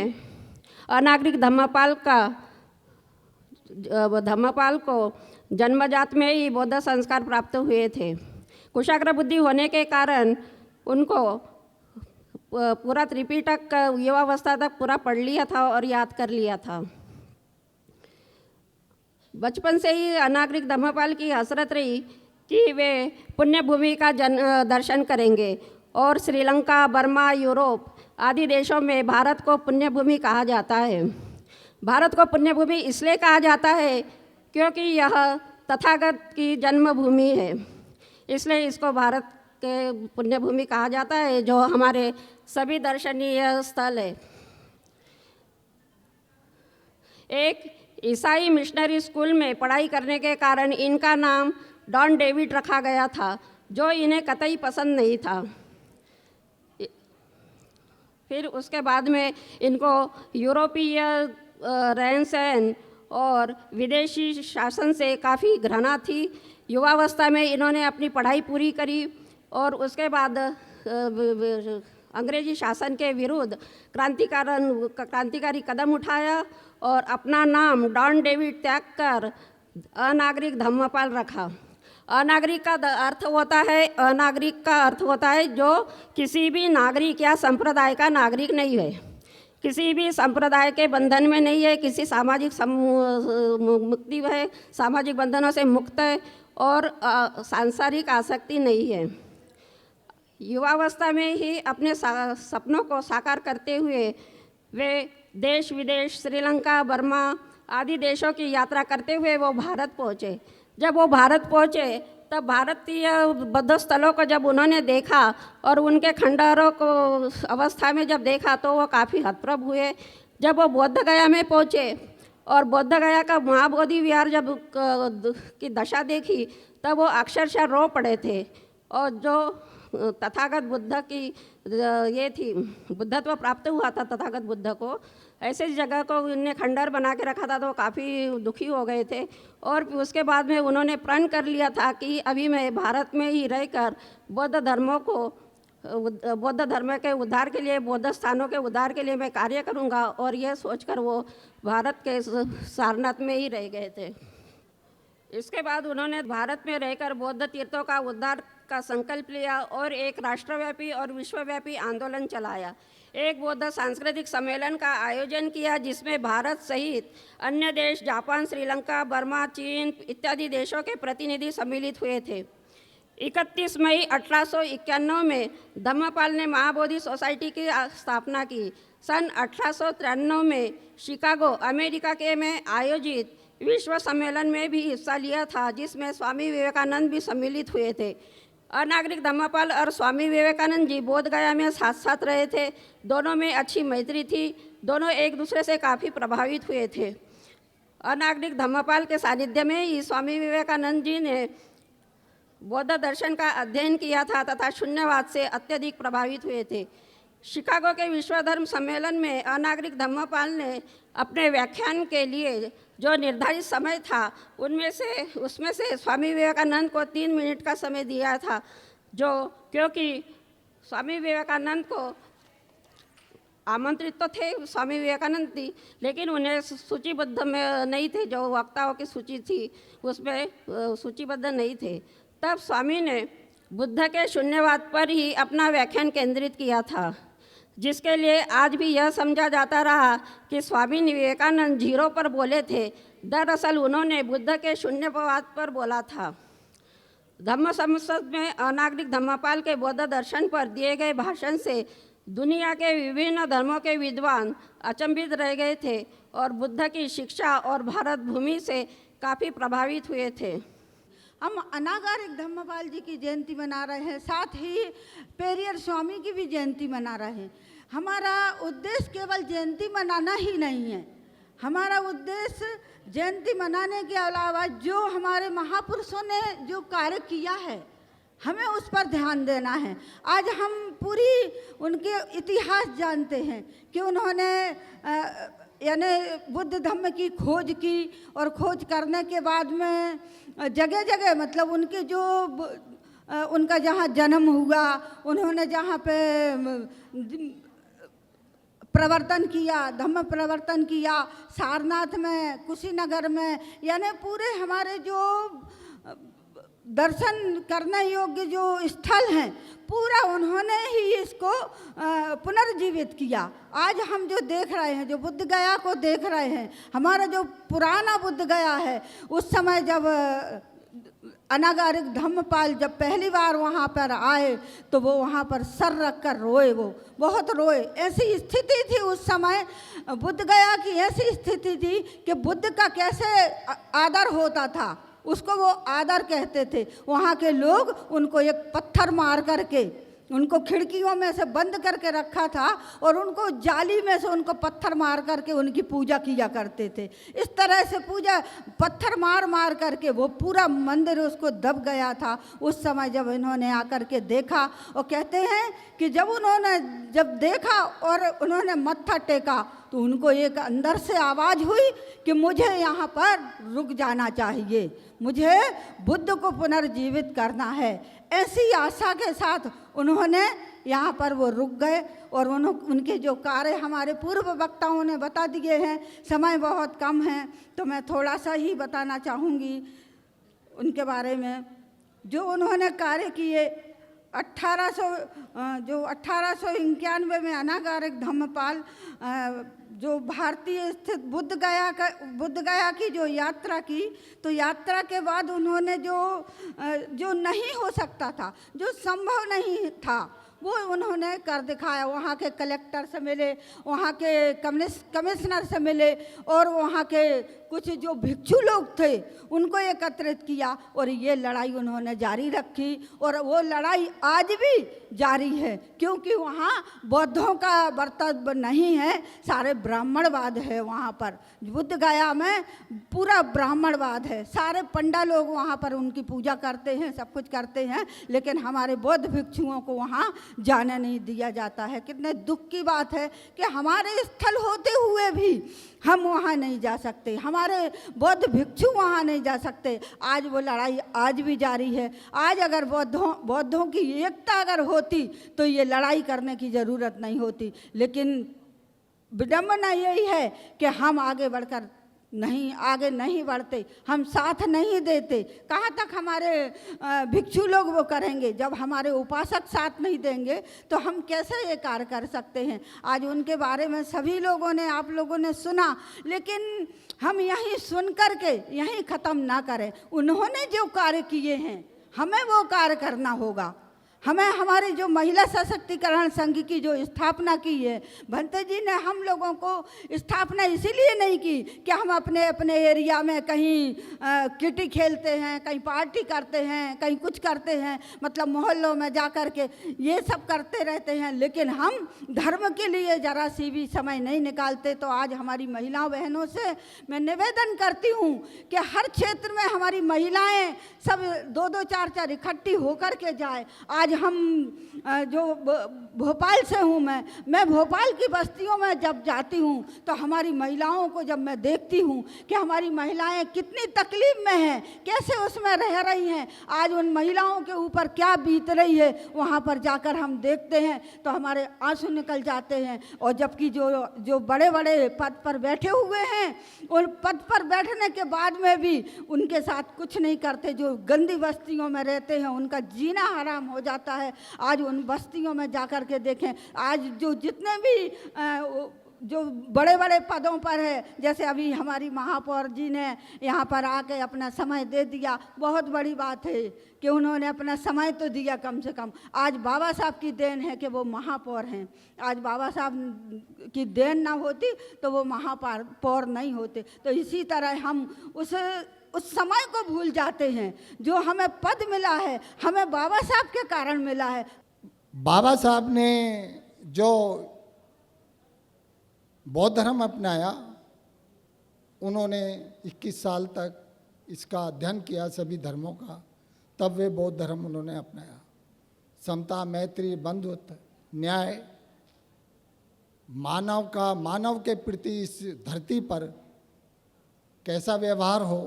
अनागरिक धम्मपाल को जन्मजात में ही बौद्ध संस्कार प्राप्त हुए थे। कुशाग्र बुद्धि होने के कारण उनको पूरा त्रिपिटक युवावस्था तक पूरा पढ़ लिया था और याद कर लिया था। बचपन से ही अनागरिक धम्मपाल की हसरत रही कि वे पुण्य भूमि का दर्शन करेंगे और श्रीलंका, बर्मा, यूरोप आदि देशों में भारत को पुण्य भूमि कहा जाता है। भारत को पुण्य भूमि इसलिए कहा जाता है क्योंकि यह तथागत की जन्मभूमि है, इसलिए इसको भारत के पुण्य भूमि कहा जाता है, जो हमारे सभी दर्शनीय स्थल है। एक ईसाई मिशनरी स्कूल में पढ़ाई करने के कारण इनका नाम डॉन डेविड रखा गया था, जो इन्हें कतई पसंद नहीं था। फिर उसके बाद में इनको यूरोपीय रहन सहन और विदेशी शासन से काफ़ी घृणा थी। युवावस्था में इन्होंने अपनी पढ़ाई पूरी करी और उसके बाद अंग्रेजी शासन के विरुद्ध क्रांतिकारी कदम उठाया और अपना नाम डॉन डेविड त्याग कर अनागरिक धम्मपाल रखा। अनागरिक का अर्थ होता है जो किसी भी नागरिक या संप्रदाय का नागरिक नहीं है, किसी भी संप्रदाय के बंधन में नहीं है, किसी सामाजिक मुक्ति है, सामाजिक बंधनों से मुक्त है और सांसारिक आसक्ति नहीं है। युवावस्था में ही अपने सपनों को साकार करते हुए वे देश विदेश, श्रीलंका, बर्मा आदि देशों की यात्रा करते हुए वो भारत पहुँचे। जब वो भारत पहुँचे तब भारतीय बौद्ध स्थलों को जब उन्होंने देखा और उनके खंडहरों को अवस्था में जब देखा तो वो काफ़ी हतप्रभ हुए। जब वो बोध गया में पहुँचे और बोध गया का महाबोधि विहार जब की दशा देखी तब वो अक्षरशः रो पड़े थे। और जो तथागत बुद्ध की ये थी, बुद्धत्व प्राप्त हुआ था तथागत बुद्ध को, ऐसे जगह को उन्हें खंडहर बना के रखा था तो काफ़ी दुखी हो गए थे। और उसके बाद में उन्होंने प्रण कर लिया था कि अभी मैं भारत में ही रहकर बौद्ध धर्मों को बौद्ध धर्म के उद्धार के लिए, बौद्ध स्थानों के उद्धार के लिए मैं कार्य करूंगा। और यह सोचकर वो भारत के सारनाथ में ही रह गए थे। इसके बाद उन्होंने भारत में रहकर बौद्ध तीर्थों का उद्धार का संकल्प लिया और एक राष्ट्रव्यापी और विश्वव्यापी आंदोलन चलाया। एक बौद्ध सांस्कृतिक सम्मेलन का आयोजन किया जिसमें भारत सहित अन्य देश, जापान, श्रीलंका, बर्मा, चीन इत्यादि देशों के प्रतिनिधि सम्मिलित हुए थे। 31 मई 1891 में धम्मपाल ने महाबोधि सोसाइटी की स्थापना की। सन 1893 में शिकागो, अमेरिका के में आयोजित विश्व सम्मेलन में भी हिस्सा लिया था, जिसमें स्वामी विवेकानंद भी सम्मिलित हुए थे। अनागरिक धम्मपाल और स्वामी विवेकानंद जी बोध गया में साथ साथ रहे थे। दोनों में अच्छी मैत्री थी, दोनों एक दूसरे से काफ़ी प्रभावित हुए थे। अनागरिक धम्मपाल के सानिध्य में ही स्वामी विवेकानंद जी ने बौद्ध दर्शन का अध्ययन किया था तथा शून्यवाद से अत्यधिक प्रभावित हुए थे। शिकागो के विश्व धर्म सम्मेलन में अनागरिक धम्मपाल ने अपने व्याख्यान के लिए जो निर्धारित समय था उसमें से स्वामी विवेकानंद को 3 मिनट का समय दिया था, जो क्योंकि स्वामी विवेकानंद को आमंत्रित तो थे स्वामी विवेकानंद थी, लेकिन उन्हें सूचीबद्ध में नहीं थे। जो वक्ताओं की सूची थी उसमें सूचीबद्ध नहीं थे। तब स्वामी ने बुद्ध के शून्यवाद पर ही अपना व्याख्यान केंद्रित किया था, जिसके लिए आज भी यह समझा जाता रहा कि स्वामी विवेकानंद जीरो पर बोले थे। दरअसल उन्होंने बुद्ध के शून्यवाद पर बोला था। धम्म संसद में अनागरिक धम्मपाल के बौद्ध दर्शन पर दिए गए भाषण से दुनिया के विभिन्न धर्मों के विद्वान अचंभित रह गए थे और बुद्ध की शिक्षा और भारत भूमि से काफ़ी प्रभावित हुए थे। हम अनागारिक धम्मपाल जी की जयंती मना रहे हैं, साथ ही पेरियर स्वामी की भी जयंती मना रहे हैं। हमारा उद्देश्य केवल जयंती मनाना ही नहीं है। हमारा उद्देश्य जयंती मनाने के अलावा जो हमारे महापुरुषों ने जो कार्य किया है, हमें उस पर ध्यान देना है। आज हम पूरी उनके इतिहास जानते हैं कि उन्होंने यानी बुद्ध धम्म की खोज की और खोज करने के बाद में जगह जगह मतलब उनके जो उनका जहाँ जन्म हुआ, उन्होंने जहाँ पे प्रवर्तन किया, धम्म प्रवर्तन किया, सारनाथ में, कुशीनगर में, यानी पूरे हमारे जो दर्शन करने योग्य जो स्थल हैं पूरा उन्होंने ही इसको पुनर्जीवित किया। आज हम जो देख रहे हैं, जो बुद्ध गया को देख रहे हैं, हमारा जो पुराना बुद्ध गया है, उस समय जब अनागारिक धम्मपाल जब पहली बार वहाँ पर आए तो वो वहाँ पर सर रख कर रोए, वो बहुत रोए। ऐसी स्थिति थी उस समय बुद्ध गया की, ऐसी स्थिति थी कि बुद्ध का कैसे आदर होता था, उसको वो आदर कहते थे। वहाँ के लोग उनको एक पत्थर मार करके उनको खिड़कियों में से बंद करके रखा था और उनको जाली में से उनको पत्थर मार करके उनकी पूजा किया करते थे। इस तरह से पूजा पत्थर मार मार करके वो पूरा मंदिर उसको दब गया था। उस समय जब इन्होंने आकर के देखा, और कहते हैं कि जब देखा और उन्होंने मत्था टेका तो उनको एक अंदर से आवाज़ हुई कि मुझे यहाँ पर रुक जाना चाहिए, मुझे बुद्ध को पुनर्जीवित करना है। ऐसी आशा के साथ उन्होंने यहाँ पर वो रुक गए और उनके जो कार्य हमारे पूर्व वक्ताओं ने बता दिए हैं। समय बहुत कम है तो मैं थोड़ा सा ही बताना चाहूँगी उनके बारे में। जो उन्होंने कार्य किए 1891 में अनागारिक धम्मपाल जो भारतीय स्थित बुद्ध गया की जो यात्रा की, तो यात्रा के बाद उन्होंने जो नहीं हो सकता था, जो संभव नहीं था, वो उन्होंने कर दिखाया। वहाँ के कलेक्टर से मिले, वहाँ के कमिश्नर से मिले और वहाँ के कुछ जो भिक्षु लोग थे उनको एकत्रित किया और ये लड़ाई उन्होंने जारी रखी और वो लड़ाई आज भी जारी है, क्योंकि वहाँ बौद्धों का वर्तव्य नहीं है, सारे ब्राह्मणवाद है। वहाँ पर बुद्ध गया में पूरा ब्राह्मणवाद है, सारे पंडा लोग वहाँ पर उनकी पूजा करते हैं, सब कुछ करते हैं, लेकिन हमारे बौद्ध भिक्षुओं को वहाँ जाने नहीं दिया जाता है। कितने दुख की बात है कि हमारे स्थल होते हुए भी हम वहाँ नहीं जा सकते, हमारे बौद्ध भिक्षु वहाँ नहीं जा सकते। आज वो लड़ाई आज भी जारी है। आज अगर बौद्धों की एकता अगर होती तो ये लड़ाई करने की ज़रूरत नहीं होती। लेकिन विडंबना यही है कि हम आगे नहीं बढ़ते, हम साथ नहीं देते। कहाँ तक हमारे भिक्षु लोग वो करेंगे? जब हमारे उपासक साथ नहीं देंगे तो हम कैसे ये कार्य कर सकते हैं? आज उनके बारे में सभी लोगों ने, आप लोगों ने सुना, लेकिन हम यहीं सुन कर के यहीं ख़त्म ना करें। उन्होंने जो कार्य किए हैं हमें वो कार्य करना होगा। हमें हमारी जो महिला सशक्तिकरण संघ की जो स्थापना की है, भंते जी ने हम लोगों को स्थापना इसीलिए नहीं की कि हम अपने अपने एरिया में कहीं किटी खेलते हैं, कहीं पार्टी करते हैं, कहीं कुछ करते हैं, मतलब मोहल्लों में जा कर के ये सब करते रहते हैं, लेकिन हम धर्म के लिए ज़रा सी भी समय नहीं निकालते। तो आज हमारी महिला बहनों से मैं निवेदन करती हूँ कि हर क्षेत्र में हमारी महिलाएँ सब 2-2 4-4 इकट्ठी होकर के जाए। आज हम जो भोपाल से हूँ, मैं भोपाल की बस्तियों में जब जाती हूँ तो हमारी महिलाओं को जब मैं देखती हूँ कि हमारी महिलाएं कितनी तकलीफ में हैं, कैसे उसमें रह रही हैं, आज उन महिलाओं के ऊपर क्या बीत रही है, वहाँ पर जाकर हम देखते हैं तो हमारे आंसू निकल जाते हैं। और जबकि जो बड़े बड़े पद पर बैठे हुए हैं, उन पद पर बैठने के बाद में भी उनके साथ कुछ नहीं करते। जो गंदी बस्तियों में रहते हैं उनका जीना हराम हो जाता है। आज उन बस्तियों में जाकर के देखें, आज जो जितने भी जो बड़े बड़े पदों पर है, जैसे अभी हमारी महापौर जी ने यहाँ पर आके अपना समय दे दिया, बहुत बड़ी बात है कि उन्होंने अपना समय तो दिया कम से कम। आज बाबा साहब की देन है कि वो महापौर हैं। आज बाबा साहब की देन ना होती तो वो महापौर नहीं होते। तो इसी तरह हम उस समय को भूल जाते हैं। जो हमें पद मिला है, हमें बाबा साहब के कारण मिला है। बाबा साहब ने जो बौद्ध धर्म अपनाया, उन्होंने 21 साल तक इसका अध्ययन किया सभी धर्मों का, तब वे बौद्ध धर्म उन्होंने अपनाया। समता, मैत्री, बंधुत्व, न्याय, मानव के प्रति इस धरती पर कैसा व्यवहार हो,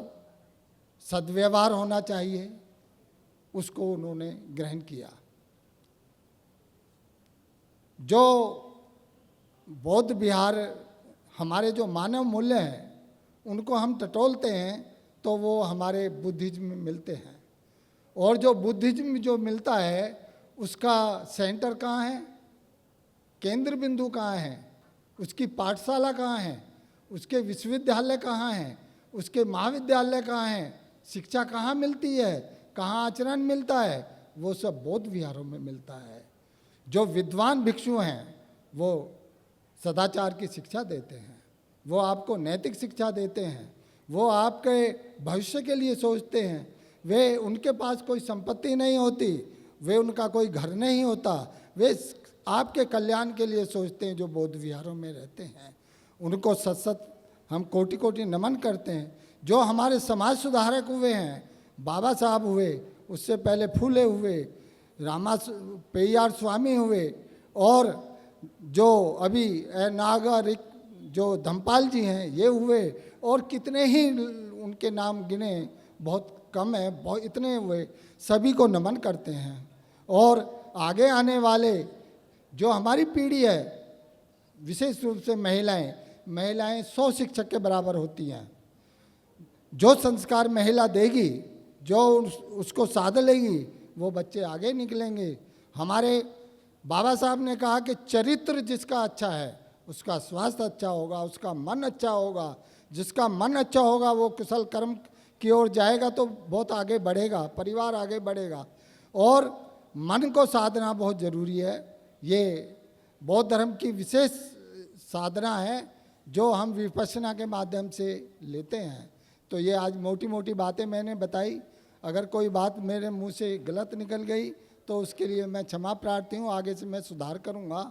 सद्व्यवहार होना चाहिए, उसको उन्होंने ग्रहण किया। जो बौद्ध विहार, हमारे जो मानव मूल्य हैं उनको हम टटोलते हैं तो वो हमारे बुद्धिज्म में मिलते हैं। और जो बुद्धिज्म जो मिलता है उसका सेंटर कहाँ है, केंद्र बिंदु कहाँ है, उसकी पाठशाला कहाँ है, उसके विश्वविद्यालय कहाँ हैं, उसके महाविद्यालय कहाँ हैं, शिक्षा कहाँ मिलती है, कहाँ आचरण मिलता है, वो सब बौद्ध विहारों में मिलता है। जो विद्वान भिक्षु हैं वो सदाचार की शिक्षा देते हैं, वो आपको नैतिक शिक्षा देते हैं, वो आपके भविष्य के लिए सोचते हैं। वे उनके पास कोई संपत्ति नहीं होती, वे उनका कोई घर नहीं होता, वे आपके कल्याण के लिए सोचते हैं। जो बौद्ध विहारों में रहते हैं उनको सत हम कोटि कोटि नमन करते हैं। जो हमारे समाज सुधारक हुए हैं, बाबा साहब हुए, उससे पहले फूले हुए, पेरियार स्वामी हुए, और जो अभी नागरिक जो धम्मपाल जी हैं ये हुए, और कितने ही उनके नाम गिने बहुत कम है, बहुत इतने हुए, सभी को नमन करते हैं। और आगे आने वाले जो हमारी पीढ़ी है, विशेष रूप से महिलाएं 100 शिक्षक के बराबर होती हैं। जो संस्कार महिला देगी, जो उसको साध लेगी, वो बच्चे आगे निकलेंगे। हमारे बाबा साहब ने कहा कि चरित्र जिसका अच्छा है उसका स्वास्थ्य अच्छा होगा, उसका मन अच्छा होगा। जिसका मन अच्छा होगा वो कुशल कर्म की ओर जाएगा तो बहुत आगे बढ़ेगा, परिवार आगे बढ़ेगा। और मन को साधना बहुत ज़रूरी है। ये बौद्ध धर्म की विशेष साधना है जो हम विपश्यना के माध्यम से लेते हैं। तो ये आज मोटी मोटी बातें मैंने बताई। अगर कोई बात मेरे मुंह से गलत निकल गई तो उसके लिए मैं क्षमा प्रार्थी हूँ, आगे से मैं सुधार करूँगा।